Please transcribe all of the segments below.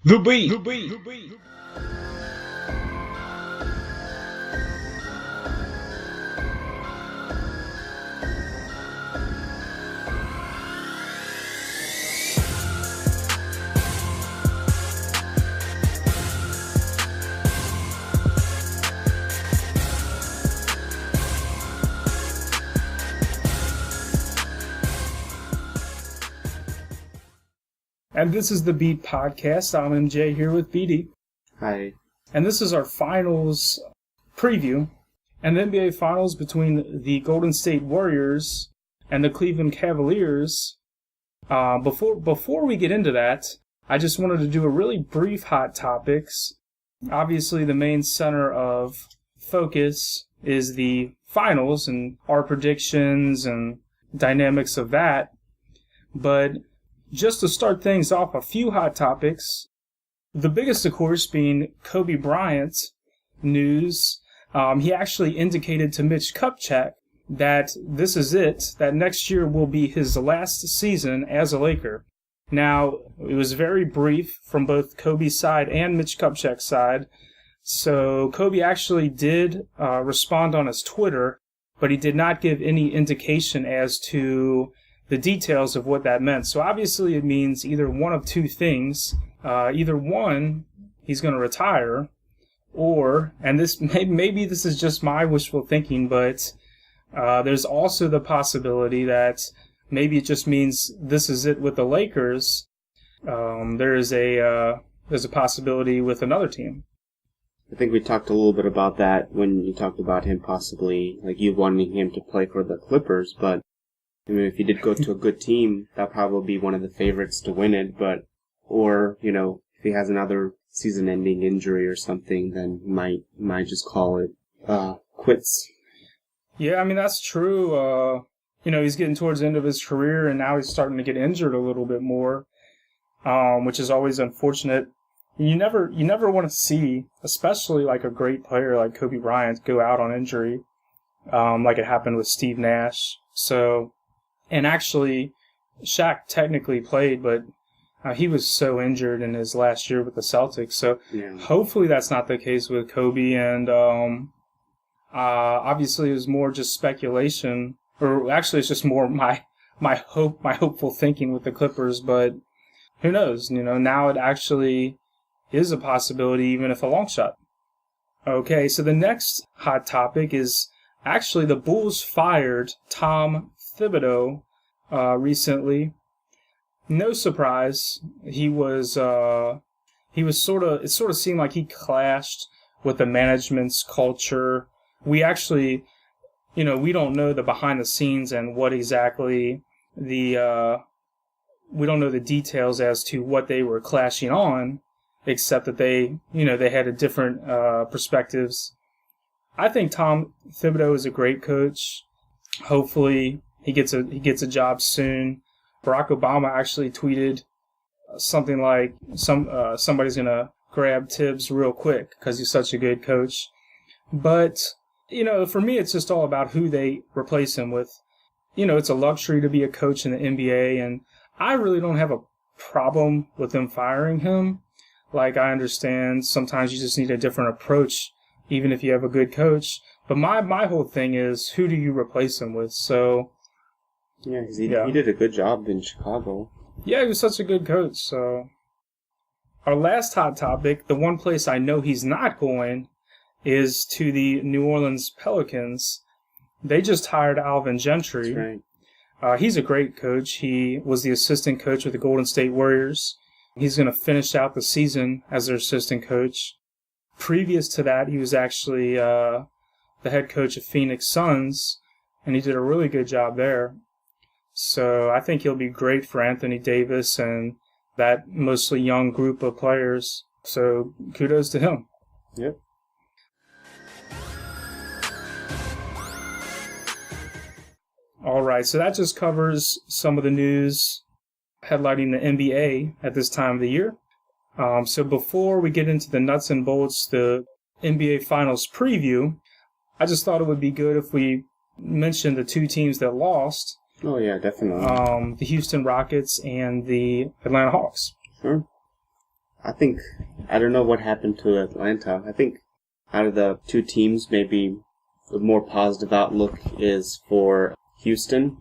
TheBeat. And this is the Beat Podcast. I'm MJ here with BD. Hi. And this is our finals preview and the NBA Finals between the Golden State Warriors and the Cleveland Cavaliers. Before we get into that, I just wanted to do a really brief hot topics. Obviously, the main center of focus is the finals and our predictions and dynamics of that. But just to start things off, a few hot topics. The biggest, of course, being Kobe Bryant news. He actually indicated to Mitch Kupchak that this is it, that next year will be his last season as a Laker. Now, it was very brief from both Kobe's side and Mitch Kupchak's side. So Kobe actually did respond on his Twitter, but he did not give any indication as to the details of what that meant. So obviously it means either one of two things. Either one, he's going to retire, or, and this maybe this is just my wishful thinking, but there's also the possibility that maybe it just means this is it with the Lakers. There's a possibility with another team. I think we talked a little bit about that when you talked about him possibly, like you wanting him to play for the Clippers, but I mean, if he did go to a good team, that'd probably be one of the favorites to win it, or, you know, if he has another season-ending injury or something, then might just call it quits. Yeah, I mean, that's true. You know, he's getting towards the end of his career, and now he's starting to get injured a little bit more, which is always unfortunate. You never want to see, especially like a great player like Kobe Bryant, go out on injury, like it happened with Steve Nash. So, and actually, Shaq technically played, but he was so injured in his last year with the Celtics. So Hopefully that's not the case with Kobe. And obviously it was more just speculation, or actually it's just more my hopeful thinking with the Clippers. But who knows? You know, now it actually is a possibility, even if a long shot. Okay, so the next hot topic is actually the Bulls fired Tom Thibodeau recently. No surprise. It sort of seemed like he clashed with the management's culture. We actually, you know, we don't know the behind the scenes and what exactly we don't know the details as to what they were clashing on, except that they had a different perspectives. I think Tom Thibodeau is a great coach. Hopefully he gets a job soon. Barack Obama actually tweeted something like somebody's gonna grab Tibbs real quick because he's such a good coach. But you know, for me, it's just all about who they replace him with. You know, it's a luxury to be a coach in the NBA, and I really don't have a problem with them firing him. Like, I understand sometimes you just need a different approach, even if you have a good coach. But my whole thing is, who do you replace him with? So, yeah, because he did a good job in Chicago. Yeah, he was such a good coach. So, our last hot topic, the one place I know he's not going, is to the New Orleans Pelicans. They just hired Alvin Gentry. That's right. He's a great coach. He was the assistant coach with the Golden State Warriors. He's going to finish out the season as their assistant coach. Previous to that, he was actually the head coach of Phoenix Suns, and he did a really good job there. So I think he'll be great for Anthony Davis and that mostly young group of players. So kudos to him. Yep. All right, so that just covers some of the news headlining the NBA at this time of the year. So before we get into the nuts and bolts, the NBA Finals preview, I just thought it would be good if we mentioned the two teams that lost. Oh, yeah, definitely. The Houston Rockets and the Atlanta Hawks. Sure. I don't know what happened to Atlanta. I think out of the two teams, maybe the more positive outlook is for Houston.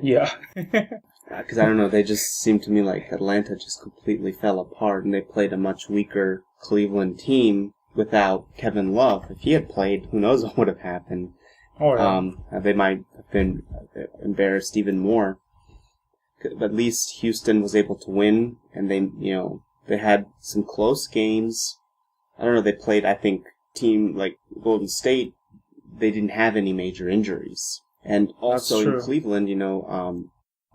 Yeah. Because I don't know, they just seem to me like Atlanta just completely fell apart, and they played a much weaker Cleveland team without Kevin Love. If he had played, who knows what would have happened. Oh, yeah. They might have been embarrassed even more. But at least Houston was able to win, and they had some close games. I don't know, they played, I think, team like Golden State, they didn't have any major injuries. And also in Cleveland,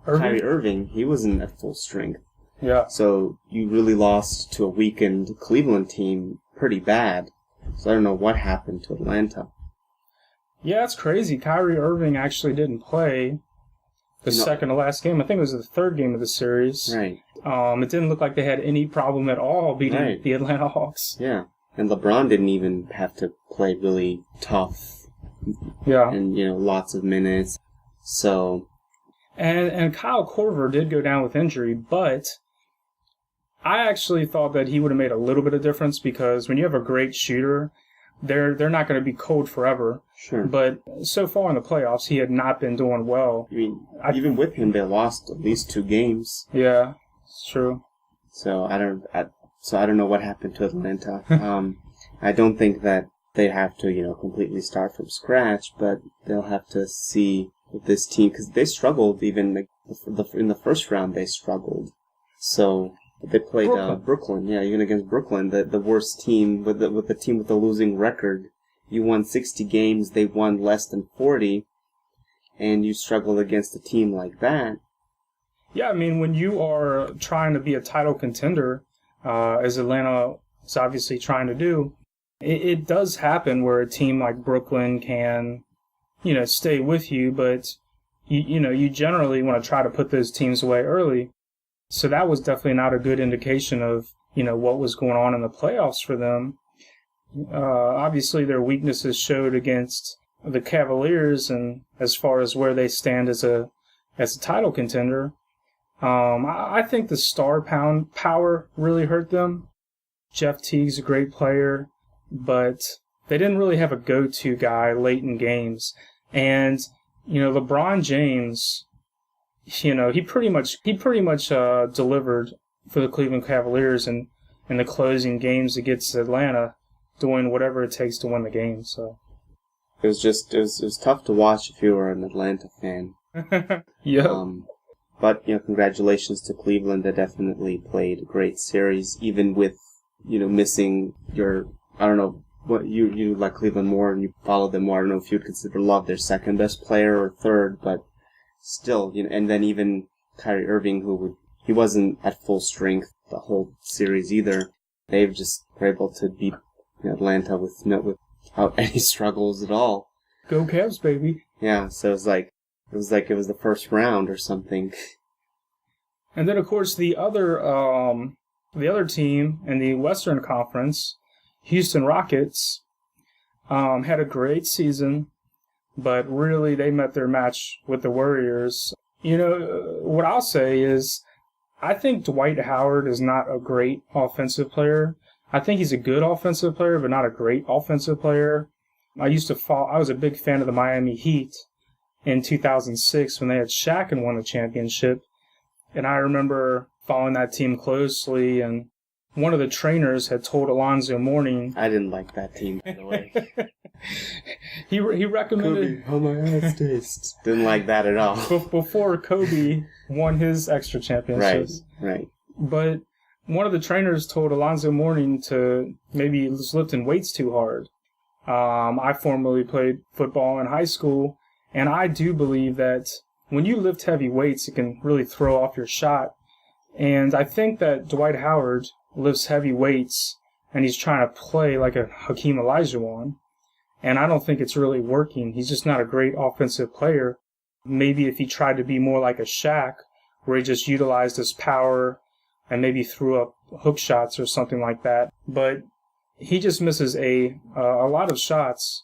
Kyrie Irving, he wasn't at full strength. Yeah. So you really lost to a weakened Cleveland team pretty bad. So I don't know what happened to Atlanta. Yeah, it's crazy. Kyrie Irving actually didn't play the second to last game. I think it was the third game of the series. Right. It didn't look like they had any problem at all beating the Atlanta Hawks. Yeah. And LeBron didn't even have to play really tough. Yeah. And, lots of minutes. So... And Kyle Korver did go down with injury, but I actually thought that he would have made a little bit of difference because when you have a great shooter, they're not going to be cold forever. Sure. But so far in the playoffs, he had not been doing well. I mean, even with him, they lost at least 2 games. Yeah, it's true. So I don't know what happened to Atlanta. I don't think that they have to, completely start from scratch, but they'll have to see with this team because they struggled even in the first round. They struggled. So they played Brooklyn. Yeah, even against Brooklyn, the worst team with the team with the losing record. You won 60 games, they won less than 40, and you struggled against a team like that. Yeah, I mean, when you are trying to be a title contender, as Atlanta is obviously trying to do, it does happen where a team like Brooklyn can, stay with you, but you generally want to try to put those teams away early. So that was definitely not a good indication of, what was going on in the playoffs for them. Obviously, their weaknesses showed against the Cavaliers, and as far as where they stand as a title contender, I think the star power really hurt them. Jeff Teague's a great player, but they didn't really have a go-to guy late in games. And LeBron James, he pretty much delivered for the Cleveland Cavaliers in the closing games against Atlanta, doing whatever it takes to win the game. So it was tough to watch if you were an Atlanta fan. Yeah. But congratulations to Cleveland. They definitely played a great series, even with missing your, I don't know what you like Cleveland more and you follow them more. I don't know if you'd consider Love their second best player or third, but still, and then even Kyrie Irving, he wasn't at full strength the whole series either. They've just were able to beat Atlanta without any struggles at all. Go Cavs, baby. Yeah, so it was like it was the first round or something. And then of course the other team in the Western Conference, Houston Rockets, had a great season, but really they met their match with the Warriors. What I'll say is I think Dwight Howard is not a great offensive player. I think he's a good offensive player, but not a great offensive player. I was a big fan of the Miami Heat in 2006 when they had Shaq and won the championship. And I remember following that team closely, and one of the trainers had told Alonzo Mourning... I didn't like that team, by the way. he recommended... Kobe, how my ass tastes. Didn't like that at all. Before Kobe won his extra championships. Right. But one of the trainers told Alonzo Mourning to maybe he was lifting weights too hard. I formerly played football in high school, and I do believe that when you lift heavy weights, it can really throw off your shot. And I think that Dwight Howard lifts heavy weights, and he's trying to play like a Hakeem Olajuwon. And I don't think it's really working. He's just not a great offensive player. Maybe if he tried to be more like a Shaq, where he just utilized his power and maybe threw up hook shots or something like that. But he just misses a lot of shots,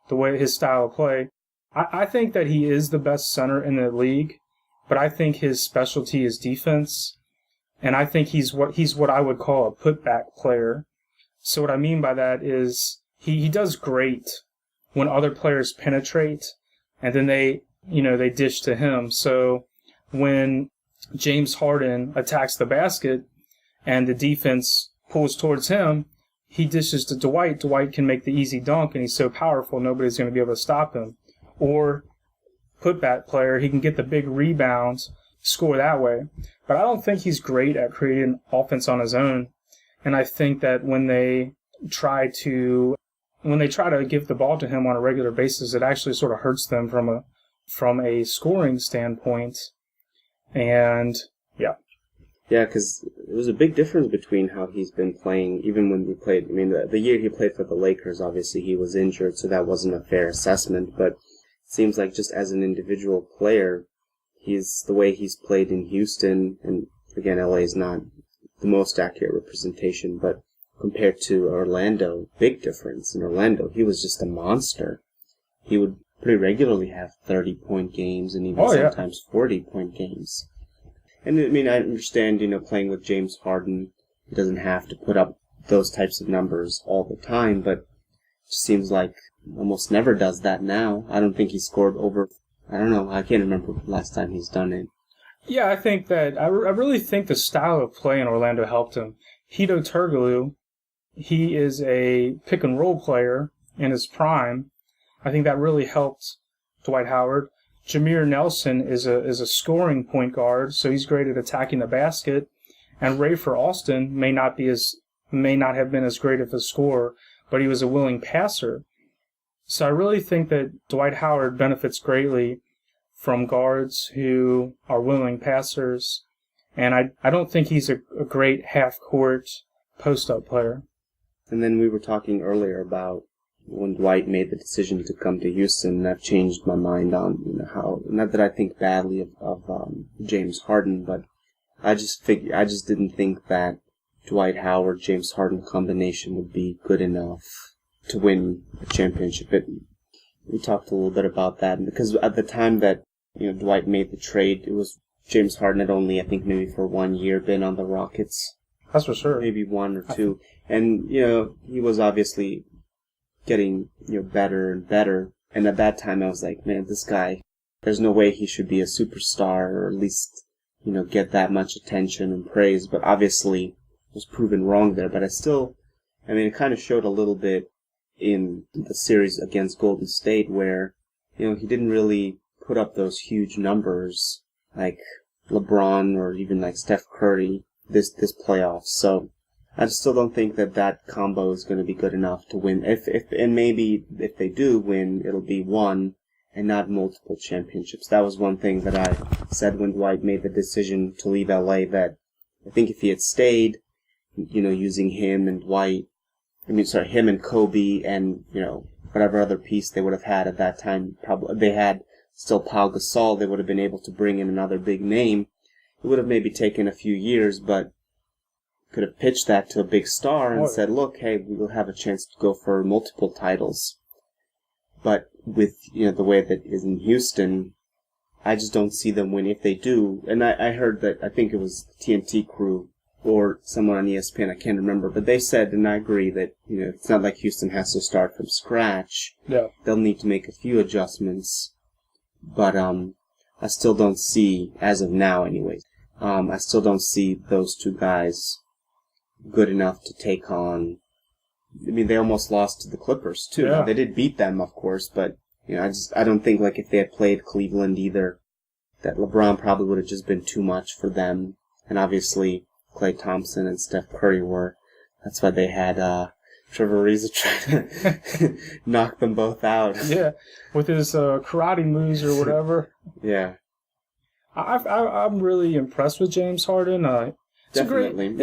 the way his style of play. I think that he is the best center in the league, but I think his specialty is defense. And I think he's what I would call a putback player. So what I mean by that is he does great when other players penetrate and then they dish to him. So when James Harden attacks the basket and the defense pulls towards him, he dishes to Dwight. Dwight can make the easy dunk, and he's so powerful, nobody's going to be able to stop him. Or putback player, he can get the big rebounds, score that way. But I don't think he's great at creating offense on his own. And I think that when they try to give the ball to him on a regular basis, it actually sort of hurts them from a scoring standpoint. And yeah. Yeah, because there was a big difference between how he's been playing, even when we played. I mean, the year he played for the Lakers, obviously he was injured, so that wasn't a fair assessment. But it seems like just as an individual player, the way he's played in Houston, and again, LA is not the most accurate representation, but compared to Orlando, big difference. In Orlando, he was just a monster. He would pretty regularly have 30-point games and even sometimes 40-point games. And I mean, I understand, playing with James Harden, he doesn't have to put up those types of numbers all the time, but it just seems like almost never does that now. I don't think he scored over, I don't know, I can't remember the last time he's done it. Yeah, I think that, I really think the style of play in Orlando helped him. Hedo Turkoglu, he is a pick and roll player in his prime. I think that really helped Dwight Howard. Jameer Nelson is a scoring point guard, so he's great at attacking the basket. And Rafer Alston may not have been as great of a scorer, but he was a willing passer. So I really think that Dwight Howard benefits greatly from guards who are willing passers. And I don't think he's a great half-court post-up player. And then we were talking earlier about when Dwight made the decision to come to Houston. That changed my mind on how, not that I think badly of James Harden, but I just didn't think that Dwight Howard James Harden combination would be good enough to win a championship. We talked a little bit about that because at the time that Dwight made the trade, it was James Harden had only, I think, maybe for 1 year been on the Rockets. That's for sure. Maybe one or two. And, he was obviously getting, better and better. And at that time I was like, man, this guy, there's no way he should be a superstar or at least, get that much attention and praise. But obviously was proven wrong there. But it kind of showed a little bit in the series against Golden State where, he didn't really put up those huge numbers like LeBron or even like Steph Curry this playoffs. So I still don't think that combo is going to be good enough to win. And maybe if they do win, it'll be one and not multiple championships. That was one thing that I said when Dwight made the decision to leave LA, that I think if he had stayed, using him and him and Kobe and, whatever other piece they would have had at that time, probably they had still Pau Gasol, they would have been able to bring in another big name. It would have maybe taken a few years, but could have pitched that to a big star and said, look, hey, we'll have a chance to go for multiple titles. But with, the way that is in Houston, I just don't see them win if they do. And I heard that, I think it was the TNT crew or someone on ESPN, I can't remember, but they said, and I agree, that, it's not like Houston has to start from scratch. Yeah. They'll need to make a few adjustments. But, I still don't see, as of now anyways, I still don't see those two guys good enough to take on. I mean, they almost lost to the Clippers too. Yeah. They did beat them, of course, but I don't think like if they had played Cleveland either, that LeBron probably would have just been too much for them. And obviously, Klay Thompson and Steph Curry were. That's why they had Trevor Ariza trying to knock them both out. Yeah, with his karate moves or whatever. Yeah. I'm really impressed with James Harden. Definitely.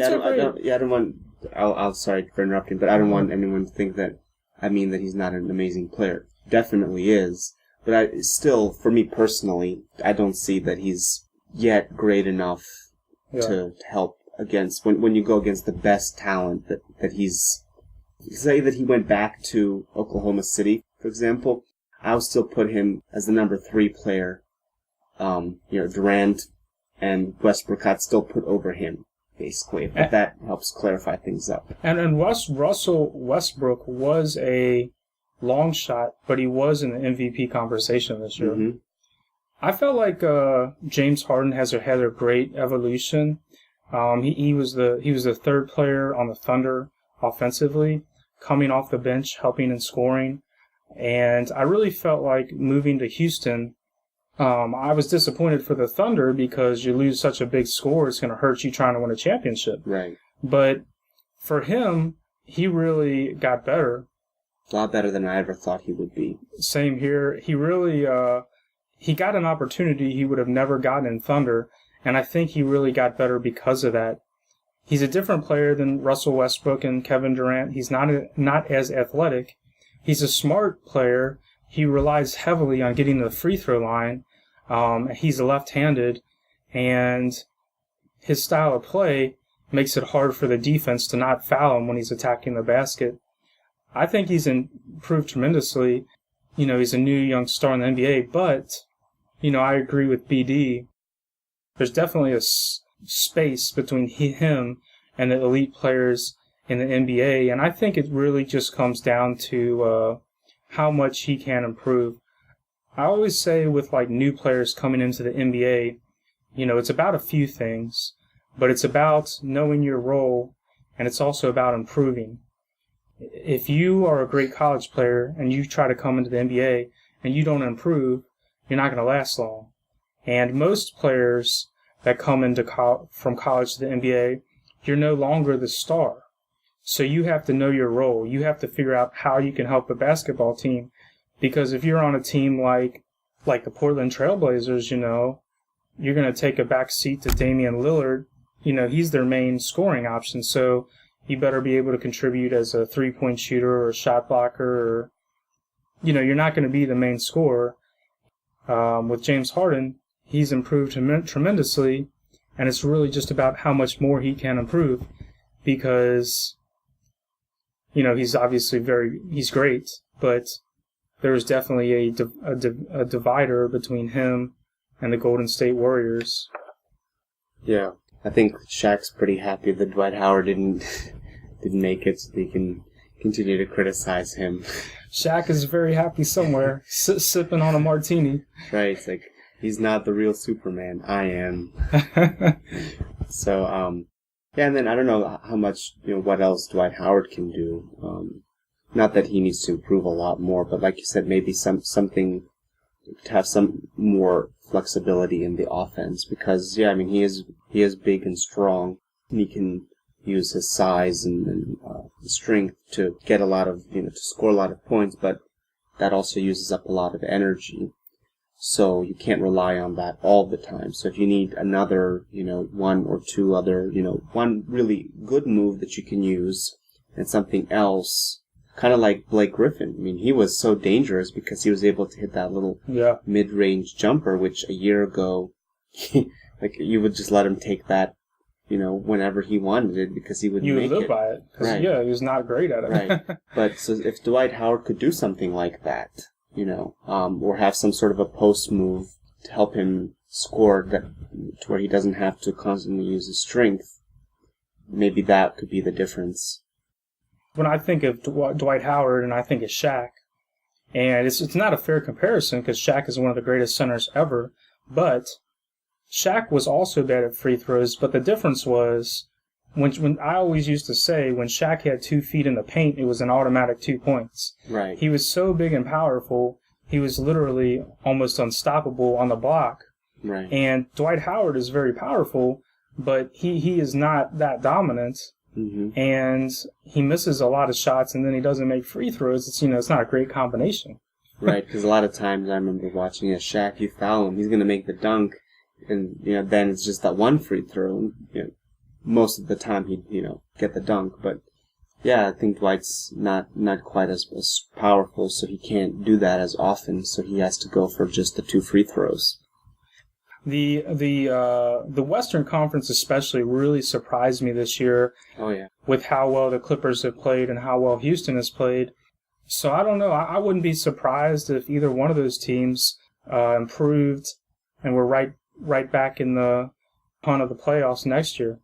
I'll sorry for interrupting, but I don't want anyone to think that I mean that he's not an amazing player. Definitely is. But still, for me personally, I don't see that he's yet great enough to help against, when you go against the best talent that he's, say that he went back to Oklahoma City, for example, I would still put him as the number 3 player. Durant and Westbrook I'd still put over him. basically. But that helps clarify things up. And Russell Westbrook was a long shot, but he was in the MVP conversation this year. Mm-hmm. I felt like James Harden had a great evolution. He was the third player on the Thunder offensively, coming off the bench, helping and scoring. And I really felt like moving to Houston, I was disappointed for the Thunder because you lose such a big score, it's going to hurt you trying to win a championship. Right. But for him, he really got better. A lot better than I ever thought he would be. Same here. He really he got an opportunity he would have never gotten in Thunder, and I think he really got better because of that. He's a different player than Russell Westbrook and Kevin Durant. He's not as athletic. He's a smart player. He relies heavily on getting to the free throw line. He's left-handed, and his style of play makes it hard for the defense to not foul him when he's attacking the basket. I think he's improved tremendously. He's a new young star in the NBA, but, I agree with BD. There's definitely a space between him and the elite players in the NBA, and I think it really just comes down to how much he can improve. I always say with new players coming into the NBA, it's about a few things, but it's about knowing your role, and it's also about improving. If you are a great college player and you try to come into the NBA and you don't improve, you're not going to last long. And most players that come from college to the NBA, you're no longer the star. So you have to know your role. You have to figure out how you can help a basketball team. Because if you're on a team like the Portland Trailblazers, you're going to take a back seat to Damian Lillard. He's their main scoring option. So you better be able to contribute as a three-point shooter or a shot blocker. Or, you're not going to be the main scorer. With James Harden, he's improved tremendously, and it's really just about how much more he can improve because, he's obviously he's great, but there's definitely a divider between him and the Golden State Warriors. Yeah, I think Shaq's pretty happy that Dwight Howard didn't make it, so they can continue to criticize him. Shaq is very happy somewhere, sipping on a martini. Right, it's like, he's not the real Superman. I am. So, and then I don't know how much, what else Dwight Howard can do. Not that he needs to improve a lot more, but like you said, maybe something to have some more flexibility in the offense. Because, he is big and strong, and he can use his size and strength to get a lot of, to score a lot of points, but that also uses up a lot of energy. So you can't rely on that all the time. So if you need another, one or two other, one really good move that you can use and something else, kind of like Blake Griffin. He was so dangerous because he was able to hit that little mid-range jumper, which a year ago, you would just let him take that, whenever he wanted it because he would make it. You would live by it. Right. Yeah, he was not great at it. Right. But so if Dwight Howard could do something like that, or have some sort of a post move to help him score to where he doesn't have to constantly use his strength, maybe that could be the difference. When I think of Dwight Howard and I think of Shaq, and it's not a fair comparison because Shaq is one of the greatest centers ever, but Shaq was also bad at free throws, but the difference was when I always used to say when Shaq had 2 feet in the paint, it was an automatic 2 points. Right. He was so big and powerful, he was literally almost unstoppable on the block. Right. And Dwight Howard is very powerful, but he is not that dominant. Mm-hmm. And he misses a lot of shots, and then he doesn't make free throws. It's it's not a great combination. Right, because a lot of times I remember watching Shaq, you foul him, he's going to make the dunk, and then it's just that one free throw. And, most of the time he'd get the dunk, but I think Dwight's not quite as powerful, so he can't do that as often. So he has to go for just the 2 free throws. The Western Conference especially really surprised me this year. Oh yeah. With how well the Clippers have played and how well Houston has played. So I don't know. I wouldn't be surprised if either one of those teams improved and were right back in the hunt of the playoffs next year.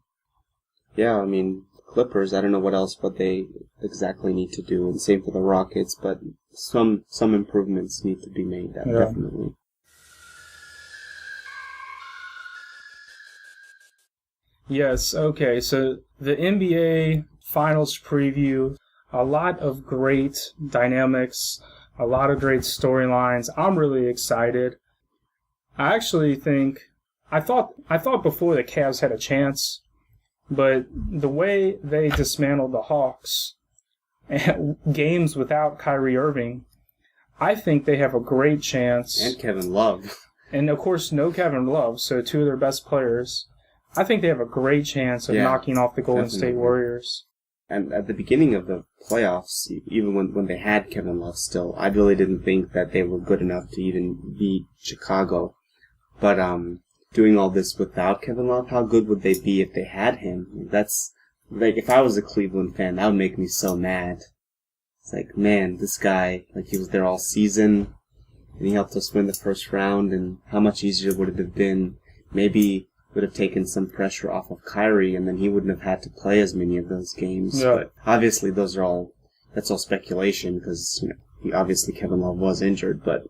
Yeah, I mean, Clippers, I don't know what they exactly need to do, and same for the Rockets, but some improvements need to be made, definitely. Yes, okay, so the NBA Finals preview, a lot of great dynamics, a lot of great storylines. I'm really excited. I actually think I thought before the Cavs had a chance, but the way they dismantled the Hawks, games without Kyrie Irving, I think they have a great chance. And Kevin Love. And of course, no Kevin Love, so two of their best players. I think they have a great chance of knocking off the Golden State Warriors. And at the beginning of the playoffs, even when they had Kevin Love still, I really didn't think that they were good enough to even beat Chicago. But doing all this without Kevin Love, how good would they be if they had him? That's, like, if I was a Cleveland fan, that would make me so mad. It's like, man, this guy, like, he was there all season, and he helped us win the first round, and how much easier would it have been? Maybe would have taken some pressure off of Kyrie, and then he wouldn't have had to play as many of those games. Yeah. But obviously, that's all speculation, because obviously Kevin Love was injured, but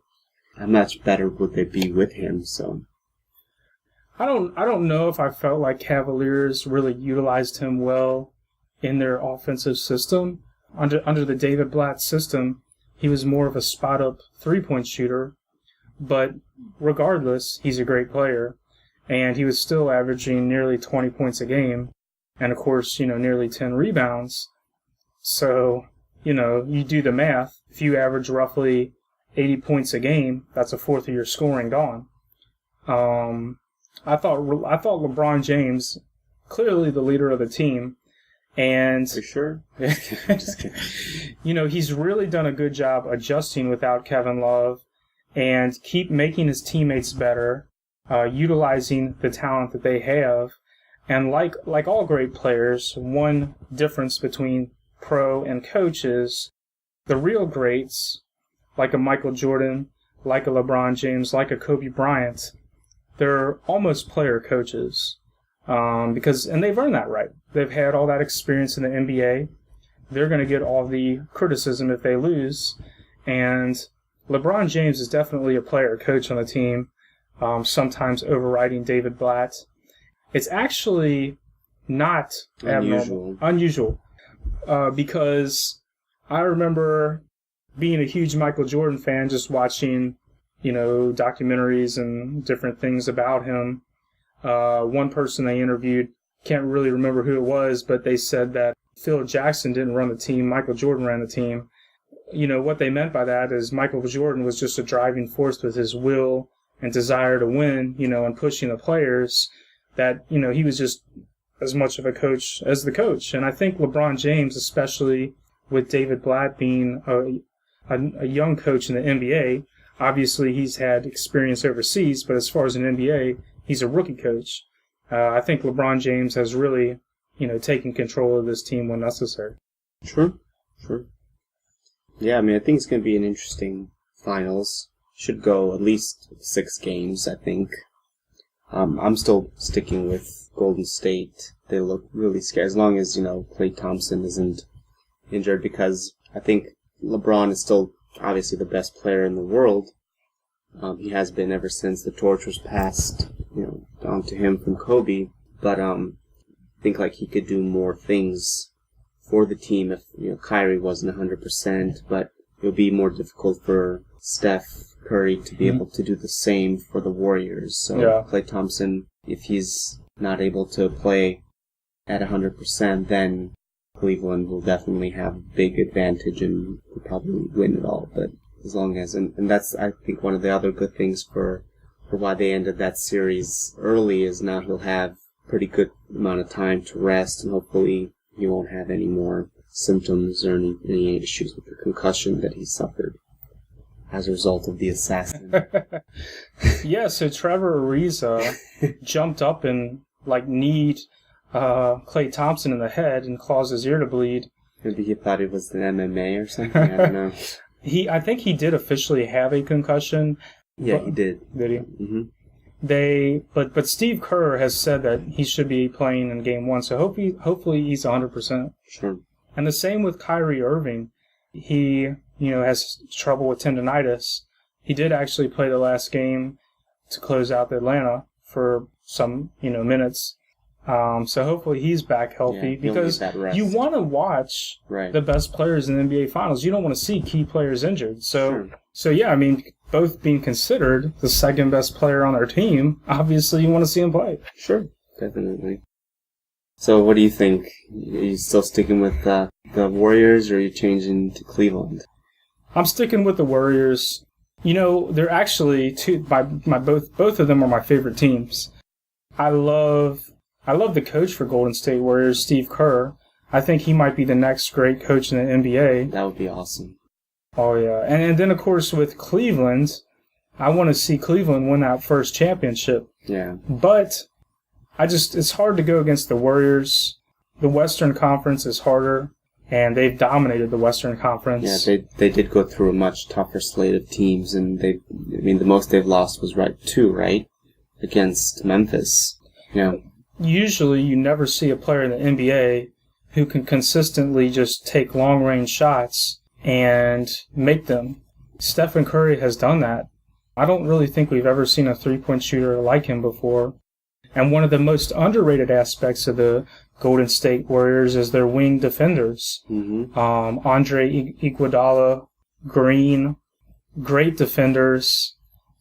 how much better would they be with him? So I don't know if I felt like Cavaliers really utilized him well in their offensive system. Under the David Blatt system, he was more of a spot-up three-point shooter, but regardless, he's a great player. And he was still averaging nearly 20 points a game, and of course, nearly 10 rebounds. So, you do the math. If you average roughly 80 points a game, that's a fourth of your scoring gone. I thought LeBron James, clearly the leader of the team, and for sure, just kidding. He's really done a good job adjusting without Kevin Love, and keep making his teammates better. Utilizing the talent that they have. And like all great players, one difference between pro and coach is the real greats, like a Michael Jordan, like a LeBron James, like a Kobe Bryant, they're almost player coaches. And they've earned that right. They've had all that experience in the NBA. They're going to get all the criticism if they lose. And LeBron James is definitely a player coach on the team. Sometimes overriding David Blatt. It's actually not unusual. Because I remember being a huge Michael Jordan fan, just watching, documentaries and different things about him. One person they interviewed, can't really remember who it was, but they said that Phil Jackson didn't run the team, Michael Jordan ran the team. What they meant by that is Michael Jordan was just a driving force with his will and desire to win, and pushing the players, that, he was just as much of a coach as the coach. And I think LeBron James, especially with David Blatt being a young coach in the NBA, obviously he's had experience overseas, but as far as an NBA, he's a rookie coach. I think LeBron James has really, taken control of this team when necessary. Sure. Yeah, I mean, I think it's going to be an interesting finals. Should go at least 6 games, I think. I'm still sticking with Golden State. They look really scary, as long as, Klay Thompson isn't injured, because I think LeBron is still obviously the best player in the world. He has been ever since the torch was passed, down to him from Kobe. But I think like he could do more things for the team if Kyrie wasn't 100%, but it would be more difficult for Steph Curry to be able to do the same for the Warriors. So Klay Thompson, if he's not able to play at 100%, then Cleveland will definitely have a big advantage and will probably win it all. But as long as, and that's, I think, one of the other good things for why they ended that series early, is now he'll have pretty good amount of time to rest, and hopefully he won't have any more symptoms or any issues with the concussion that he suffered as a result of the assassin. Yeah, so Trevor Ariza jumped up and kneed Klay Thompson in the head and caused his ear to bleed. Maybe he thought it was an MMA or something. I don't know. I think he did officially have a concussion. Yeah, he did. Did he? Mm-hmm. But Steve Kerr has said that he should be playing in Game 1, so hopefully he's 100%. Sure. And the same with Kyrie Irving. He, has trouble with tendonitis. He did actually play the last game to close out Atlanta for some, minutes. So hopefully he's back healthy because you want to watch the best players in the NBA Finals. You don't want to see key players injured. So yeah, I mean, both being considered the second best player on their team, obviously you want to see him play. Sure, definitely. So what do you think? Are you still sticking with the Warriors, or are you changing to Cleveland? I'm sticking with the Warriors. They're actually both of them are my favorite teams. I love the coach for Golden State Warriors, Steve Kerr. I think he might be the next great coach in the NBA. That would be awesome. Oh, yeah. And then, of course, with Cleveland, I want to see Cleveland win that first championship. Yeah. But it's hard to go against the Warriors. The Western Conference is harder, and they've dominated the Western Conference. Yeah, they did go through a much tougher slate of teams, and the most they've lost was 2, right? Against Memphis. Yeah. Usually you never see a player in the NBA who can consistently just take long-range shots and make them. Stephen Curry has done that. I don't really think we've ever seen a three-point shooter like him before. And one of the most underrated aspects of the Golden State Warriors is their wing defenders. Mm-hmm. Andre Iguodala, Green, great defenders.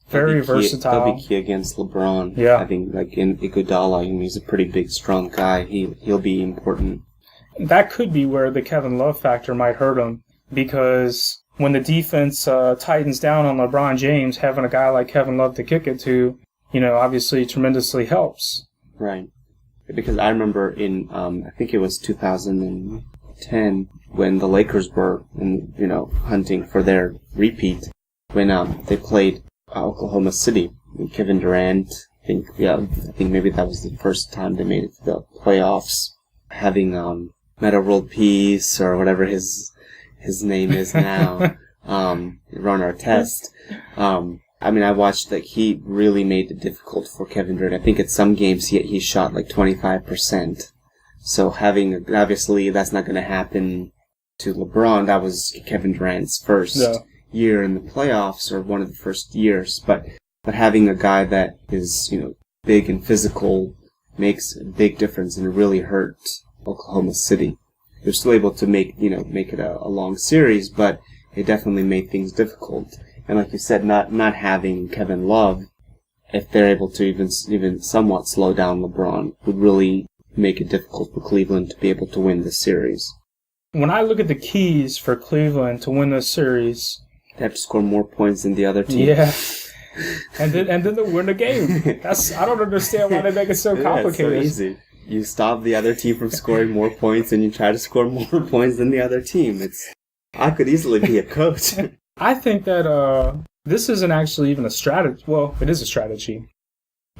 Very versatile. They'll be key against LeBron. Yeah. I think, in Iguodala, he's a pretty big, strong guy. He'll be important. That could be where the Kevin Love factor might hurt him, because when the defense tightens down on LeBron James, having a guy like Kevin Love to kick it to, obviously tremendously helps. Right. Because I remember in, I think it was 2010, when the Lakers were, hunting for their repeat, when they played Oklahoma City. Kevin Durant, I think maybe that was the first time they made it to the playoffs. Having Meta World Peace, or whatever his name is now, Ron Artest. I watched that he really made it difficult for Kevin Durant. I think at some games he shot 25%. So obviously that's not going to happen to LeBron. That was Kevin Durant's first year in the playoffs, or one of the first years, but having a guy that is, big and physical makes a big difference, and it really hurt Oklahoma City. They're still able to make it a long series, but it definitely made things difficult. And like you said, not having Kevin Love, if they're able to even somewhat slow down LeBron, would really make it difficult for Cleveland to be able to win this series. When I look at the keys for Cleveland to win this series, they have to score more points than the other team. Yeah. And then they'll win the game. I don't understand why they make it so complicated. It's so easy. You stop the other team from scoring more points, and you try to score more points than the other team. I could easily be a coach. I think that this isn't actually even a strategy. Well, it is a strategy.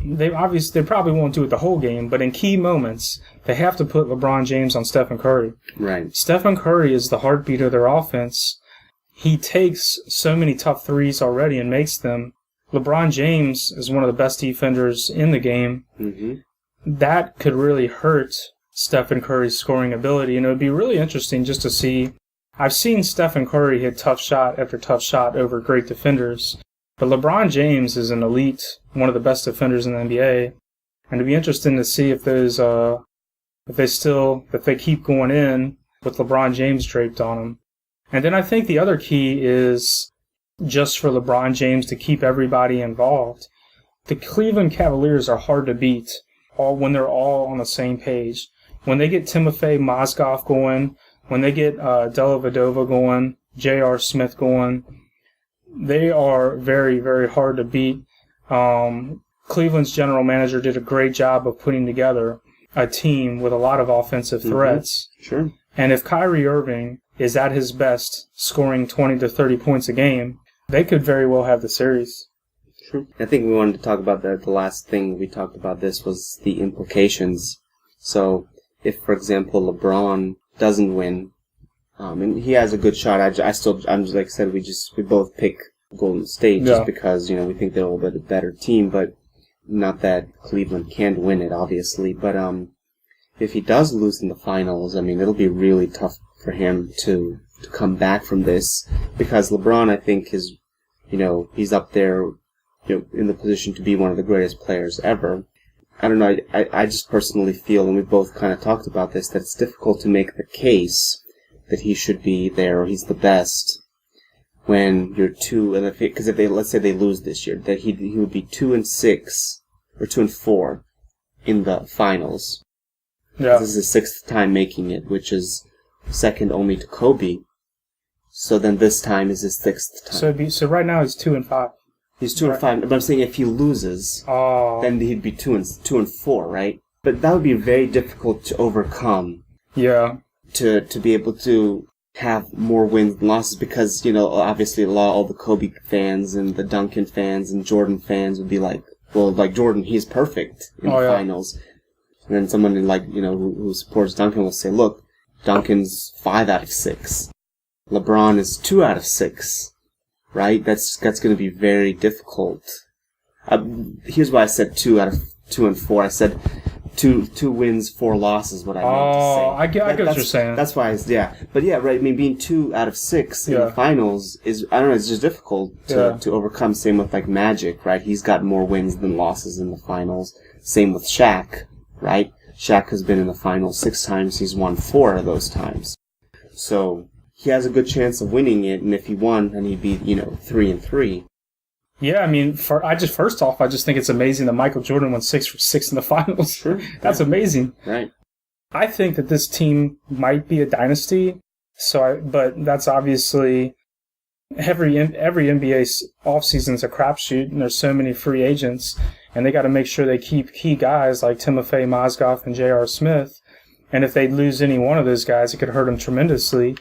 They probably won't do it the whole game, but in key moments, they have to put LeBron James on Stephen Curry. Right. Stephen Curry is the heartbeat of their offense. He takes so many tough threes already and makes them. LeBron James is one of the best defenders in the game. Mm-hmm. That could really hurt Stephen Curry's scoring ability, and it would be really interesting just to see. I've seen Stephen Curry hit tough shot after tough shot over great defenders, but LeBron James is an elite, one of the best defenders in the NBA, and it'd be interesting to see if they keep going in with LeBron James draped on them. And then I think the other key is just for LeBron James to keep everybody involved. The Cleveland Cavaliers are hard to beat when they're all on the same page. When they get Timofey Mozgov going, when they get Dellavedova going, J.R. Smith going, they are very, very hard to beat. Cleveland's general manager did a great job of putting together a team with a lot of offensive threats. Mm-hmm. Sure. And if Kyrie Irving is at his best, scoring 20 to 30 points a game, they could very well have the series. True. I think we wanted to talk about the last thing we talked about this was the implications. So, if, for example, LeBron doesn't win, and he has a good shot, I'm just like I said, we both pick Golden State just because, we think they're a little bit a better team, but not that Cleveland can't win it, obviously, but if he does lose in the finals, I mean, it'll be really tough for him to come back from this, because LeBron, I think, is, he's up there, in the position to be one of the greatest players ever. I don't know, I just personally feel, and we both kind of talked about this, that it's difficult to make the case that he should be there, or he's the best, when you're because if they, let's say they lose this year, that he would be 2-6, or 2-4 in the finals. Yeah. This is his 6th time making it, which is second only to Kobe. So then this time is his 6th time. So right now he's 2-5. He's 2-5. But I'm saying if he loses, then he'd be 2-4, right? But that would be very difficult to overcome. Yeah. To be able to have more wins than losses, because obviously all the Kobe fans and the Duncan fans and Jordan fans would be like, well, like Jordan, he's perfect in the finals. And then someone who supports Duncan will say, look, Duncan's 5 out of 6. LeBron is 2 out of 6. Right? That's going to be very difficult. Here's why I said 2 and 4. I said 2 wins, 4 losses. What I meant to say. I get what you're saying. That's why. But yeah, right. I mean, being 2 out of 6 in the finals is, I don't know. It's just difficult to overcome. Same with like Magic, right? He's got more wins than losses in the finals. Same with Shaq, right? Shaq has been in the finals 6 times. He's won 4 of those times. So he has a good chance of winning it, and if he won, then he'd be 3-3. Yeah, I mean, first off, I just think it's amazing that Michael Jordan won 6 for 6 in the finals. Sure. That's amazing. Right. I think that this team might be a dynasty. But that's obviously every NBA offseason is a crapshoot, and there's so many free agents, and they got to make sure they keep key guys like Timofey Mozgov and J.R. Smith. And if they lose any one of those guys, it could hurt them tremendously.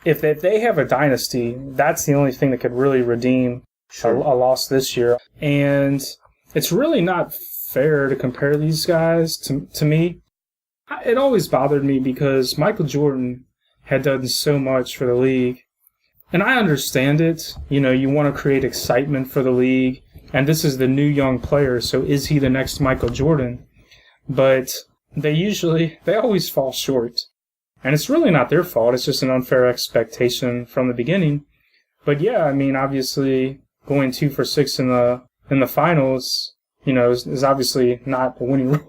If they have a dynasty, that's the only thing that could really redeem a loss this year. And it's really not fair to compare these guys to me. It always bothered me because Michael Jordan had done so much for the league. And I understand it. You want to create excitement for the league. And this is the new young player, so is he the next Michael Jordan? But they always fall short. And it's really not their fault. It's just an unfair expectation from the beginning. But yeah, I mean, obviously going 2 for 6 in the finals, is obviously not a winning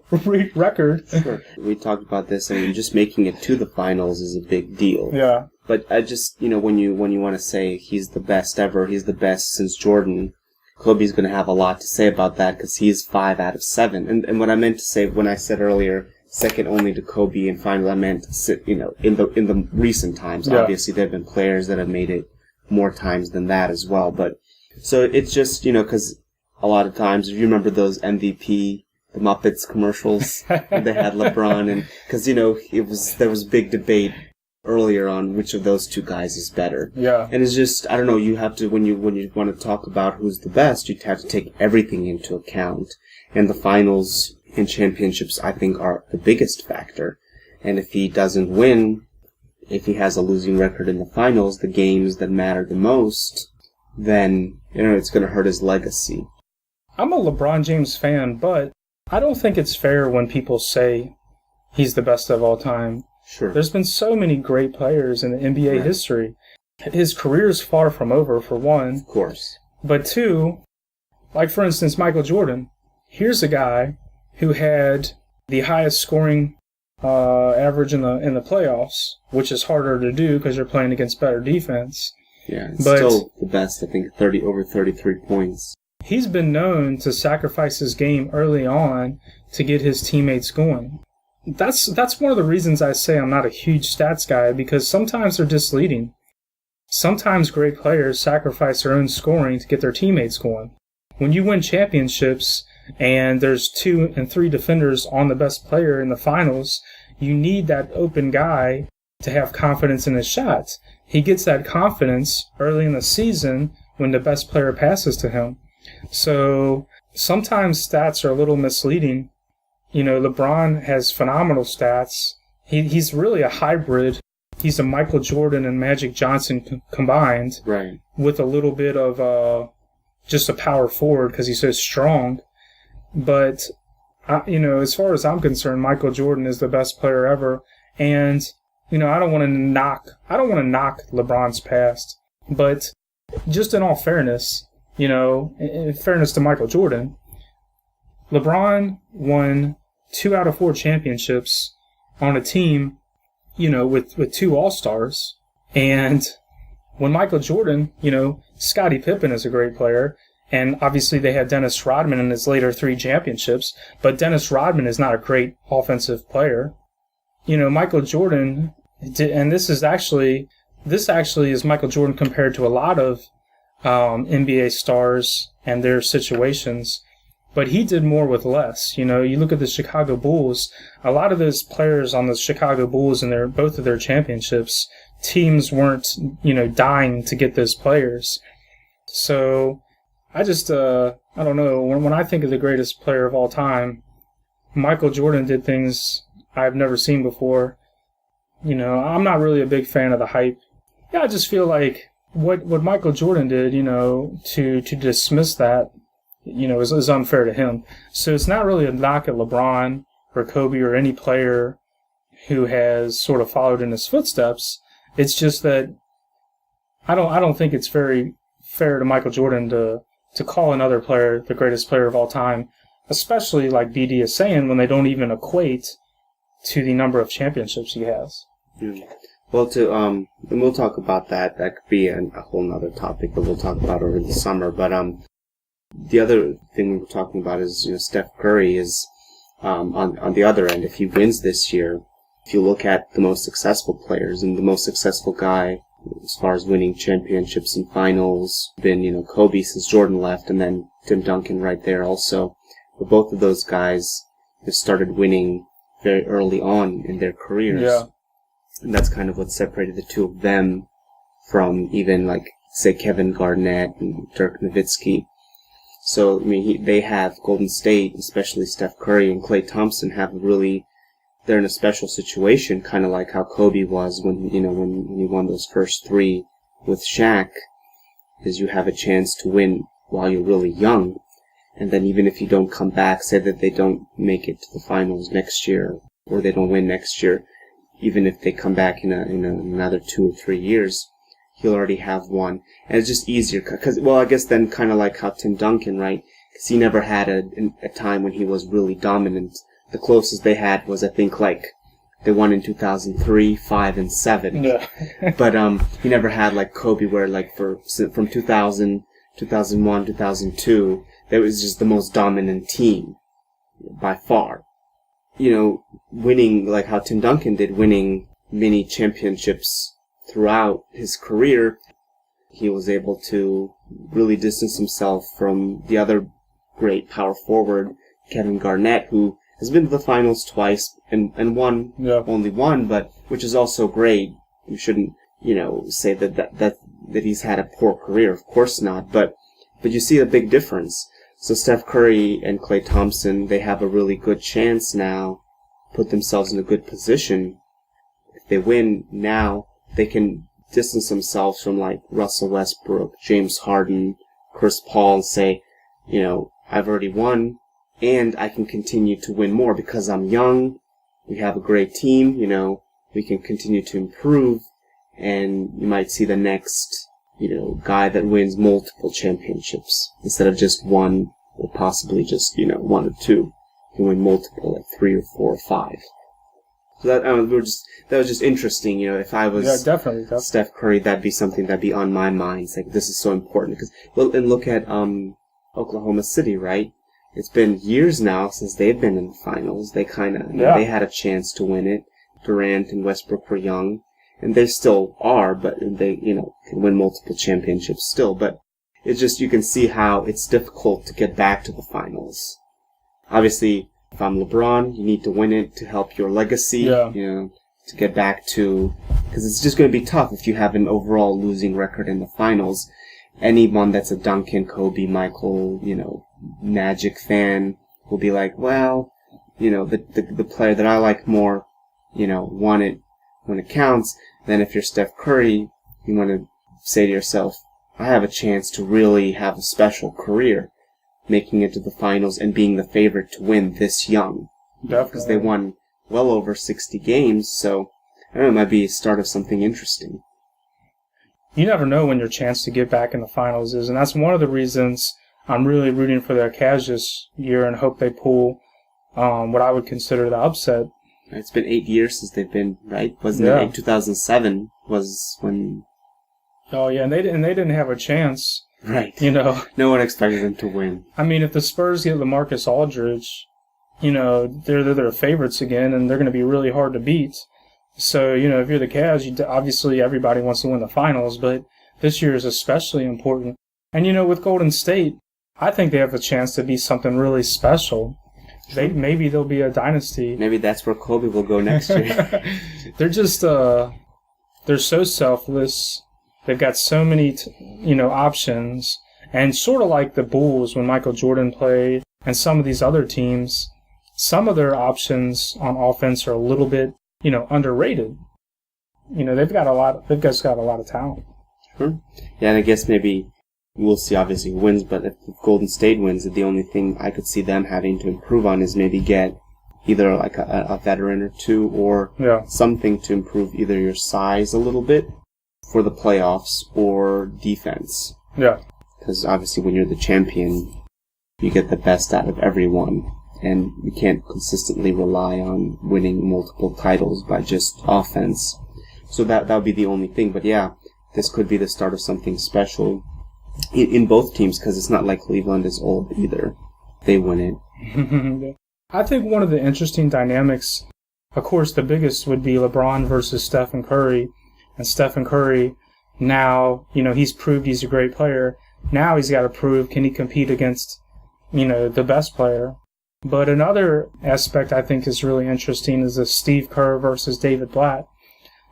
record. Sure. We talked about this. I mean, just making it to the finals is a big deal. Yeah. But I just, when you want to say he's the best ever, he's the best since Jordan, Kobe's going to have a lot to say about that because he's 5 out of 7. And what I meant to say when I said earlier, second only to Kobe and finally I meant, in the recent times. Yeah. Obviously, there have been players that have made it more times than that as well. But so it's just, because a lot of times, if you remember those MVP, the Muppets commercials, they had LeBron, and because there was big debate earlier on which of those two guys is better. Yeah. And it's just, I don't know, you have to, when you want to talk about who's the best, you have to take everything into account. And the finals and championships, I think, are the biggest factor. And if he doesn't win, if he has a losing record in the finals, the games that matter the most, then, it's going to hurt his legacy. I'm a LeBron James fan, but I don't think it's fair when people say he's the best of all time. Sure. There's been so many great players in the NBA history. His career is far from over, for one. Of course. But two, like for instance, Michael Jordan. Here's a guy who had the highest scoring average in the playoffs, which is harder to do because you're playing against better defense. Yeah, it's still the best, I think, over 33 points. He's been known to sacrifice his game early on to get his teammates going. That's one of the reasons I say I'm not a huge stats guy, because sometimes they're misleading. Sometimes great players sacrifice their own scoring to get their teammates going. When you win championships and there's 2 and 3 defenders on the best player in the finals, you need that open guy to have confidence in his shots. He gets that confidence early in the season when the best player passes to him. So sometimes stats are a little misleading. LeBron has phenomenal stats. He's really a hybrid. He's a Michael Jordan and Magic Johnson combined, right? With a little bit of just a power forward because he's so strong. But, as far as I'm concerned, Michael Jordan is the best player ever. And, I don't want to knock LeBron's past. But just in all fairness, in fairness to Michael Jordan, LeBron won 2 out of 4 championships on a team, with 2 All-Stars. And when Michael Jordan, Scottie Pippen is a great player. And obviously they had Dennis Rodman in his later 3 championships. But Dennis Rodman is not a great offensive player. Michael Jordan, and this actually is Michael Jordan compared to a lot of NBA stars and their situations. But he did more with less. You look at the Chicago Bulls, a lot of those players on the Chicago Bulls in both of their championships, teams weren't, dying to get those players. So I just, I don't know, when I think of the greatest player of all time, Michael Jordan did things I've never seen before. I'm not really a big fan of the hype. Yeah, I just feel like what Michael Jordan did, to dismiss that, is unfair to him. So it's not really a knock at LeBron or Kobe or any player who has sort of followed in his footsteps. It's just that I don't think it's very fair to Michael Jordan to call another player the greatest player of all time, especially like BD is saying, when they don't even equate to the number of championships he has. Well, and we'll talk about that. That could be a whole nother topic that we'll talk about over the summer. But the other thing we were talking about is, Steph Curry is on the other end. If he wins this year, if you look at the most successful players, and the most successful guy as far as winning championships and finals, been, Kobe since Jordan left, and then Tim Duncan right there also. But both of those guys have started winning very early on in their careers. Yeah. And that's kind of what separated the two of them from even, say, Kevin Garnett and Dirk Nowitzki. So, they have Golden State, especially Steph Curry and Klay Thompson, they're in a special situation, kind of like how Kobe was when he won those first 3 with Shaq, is you have a chance to win while you're really young. And then even if you don't come back, say that they don't make it to the finals next year, or they don't win next year, even if they come back in another 2 or 3 years, he'll already have won. And it's just easier, I guess then kind of like how Tim Duncan, right? Because he never had a time when he was really dominant. The closest they had was, I think, they won in 2003, 5, and 7. Yeah. But he never had like Kobe, where from 2000, 2001, 2002, that was just the most dominant team by far. Winning like how Tim Duncan did, winning many championships throughout his career, he was able to really distance himself from the other great power forward, Kevin Garnett, who has been to the finals twice and won only one, but which is also great. You shouldn't, say that he's had a poor career. Of course not, but you see a big difference. So Steph Curry and Klay Thompson, they have a really good chance now, put themselves in a good position. If they win now, they can distance themselves from like Russell Westbrook, James Harden, Chris Paul, and say, I've already won, and I can continue to win more because I'm young. We have a great team, we can continue to improve, and you might see the next, guy that wins multiple championships instead of just one, or possibly just, 1 or 2. You can win multiple, like 3 or 4 or 5. So that was just interesting, if I was definitely. Steph Curry, that'd be something that'd be on my mind. It's like, this is so important because, and look at Oklahoma City, right? It's been years now since they've been in the finals. They they had a chance to win it. Durant and Westbrook were young, and they still are, but they, can win multiple championships still. But it's just, you can see how it's difficult to get back to the finals. Obviously, if I'm LeBron, you need to win it to help your legacy, to get back to, because it's just going to be tough if you have an overall losing record in the finals. Anyone that's a Duncan, Kobe, Michael, Magic fan will be like, well, the player that I like more, won it when it counts. Then if you're Steph Curry, you want to say to yourself, I have a chance to really have a special career. making it to the finals and being the favorite to win this young. Definitely. Because they won well over 60 games, so I don't know, it might be a start of something interesting. You never know when your chance to get back in the finals is, and that's one of the reasons I'm really rooting for their Cavs this year and hope they pull what I would consider the upset. It's been 8 years since they've been, right? Wasn't it 2007 was when... Oh, yeah, and they didn't have a chance. Right. You know. No one expected them to win. I mean, if the Spurs get LaMarcus Aldridge, you know, they're their favorites again, and they're going to be really hard to beat. So, you know, if you're the Cavs, obviously everybody wants to win the finals, but this year is especially important. And, you know, with Golden State, I think they have a chance to be something really special. Maybe they'll be a dynasty. Maybe that's where Kobe will go next year. They're just, they're so selfless. They've got so many, options. And sort of like the Bulls when Michael Jordan played and some of these other teams, some of their options on offense are a little bit, underrated. They've just got a lot of talent. Sure. Yeah, and I guess maybe we'll see obviously who wins, but if Golden State wins, the only thing I could see them having to improve on is maybe get either like a veteran or two or something to improve either your size a little bit for the playoffs or defense. Yeah. Because obviously when you're the champion, you get the best out of everyone. And you can't consistently rely on winning multiple titles by just offense. So that would be the only thing. But yeah, this could be the start of something special in both teams, because it's not like Cleveland is old either. They win it. I think one of the interesting dynamics, of course, the biggest would be LeBron versus Stephen Curry. And Stephen Curry, now, he's proved he's a great player. Now he's got to prove, can he compete against, the best player? But another aspect I think is really interesting is the Steve Kerr versus David Blatt.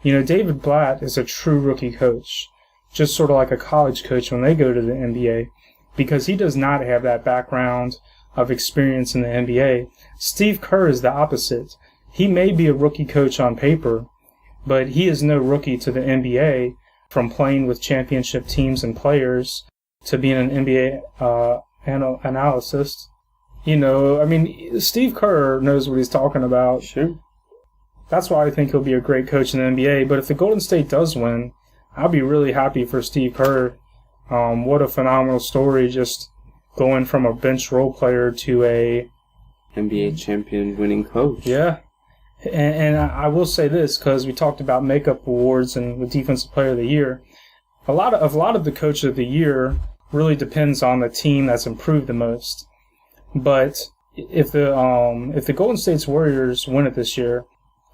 David Blatt is a true rookie coach, just sort of like a college coach when they go to the NBA, because he does not have that background of experience in the NBA. Steve Kerr is the opposite. He may be a rookie coach on paper, but he is no rookie to the NBA, from playing with championship teams and players to being an NBA analyst. Steve Kerr knows what he's talking about. Sure. That's why I think he'll be a great coach in the NBA. But if the Golden State does win, I'll be really happy for Steve Kerr. What a phenomenal story, just going from a bench role player to a NBA champion winning coach. Yeah. And I will say this, because we talked about makeup awards and the Defensive Player of the Year. A lot of the Coach of the Year really depends on the team that's improved the most. But if the Golden State Warriors win it this year,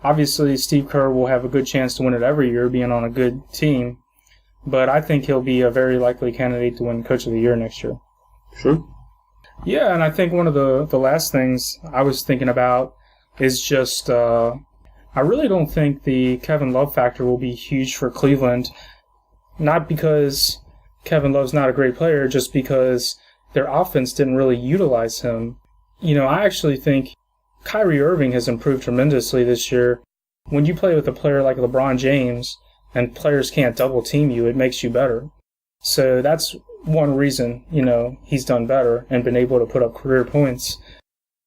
obviously Steve Kerr will have a good chance to win it every year, being on a good team. But I think he'll be a very likely candidate to win Coach of the Year next year. Sure. Yeah, and I think one of the last things I was thinking about is just I really don't think the Kevin Love factor will be huge for Cleveland. Not because Kevin Love's not a great player, just because their offense didn't really utilize him. I actually think Kyrie Irving has improved tremendously this year. When you play with a player like LeBron James and players can't double team you, it makes you better. So that's one reason, he's done better and been able to put up career points.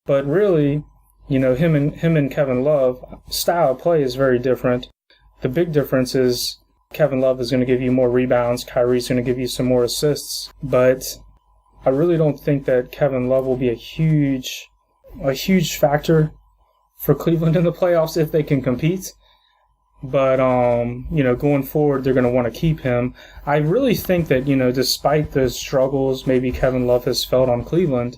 But really, him and Kevin Love, style of play is very different. The big difference is Kevin Love is going to give you more rebounds, Kyrie's going to give you some more assists, but I really don't think that Kevin Love will be a huge factor for Cleveland in the playoffs if they can compete. But, going forward, they're going to want to keep him. I really think that, despite the struggles maybe Kevin Love has felt on Cleveland,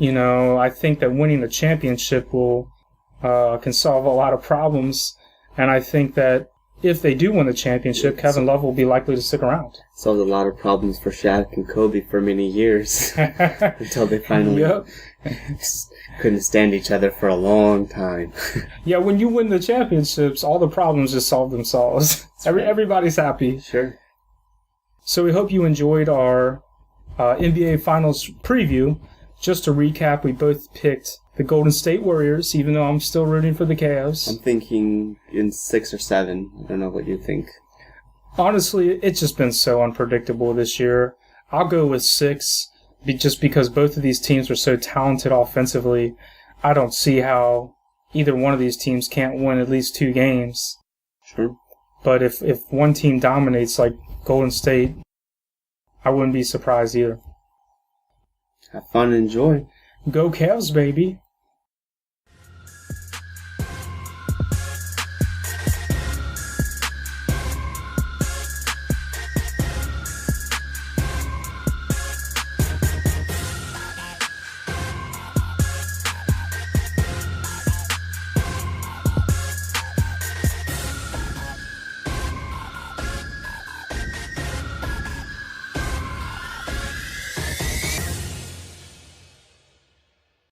I think that winning a championship can solve a lot of problems. And I think that if they do win the championship, Kevin Love will be likely to stick around. Solved a lot of problems for Shaq and Kobe for many years until they finally couldn't stand each other for a long time. Yeah, when you win the championships, all the problems just solve themselves. Everybody's happy. Sure. So we hope you enjoyed our NBA Finals preview. Just to recap, we both picked the Golden State Warriors, even though I'm still rooting for the Cavs. I'm thinking in 6 or 7. I don't know what you think. Honestly, it's just been so unpredictable this year. I'll go with 6. just because both of these teams are so talented offensively, I don't see how either one of these teams can't win at least 2 games. Sure. But if one team dominates like Golden State, I wouldn't be surprised either. Have fun and enjoy. Go Cavs, baby.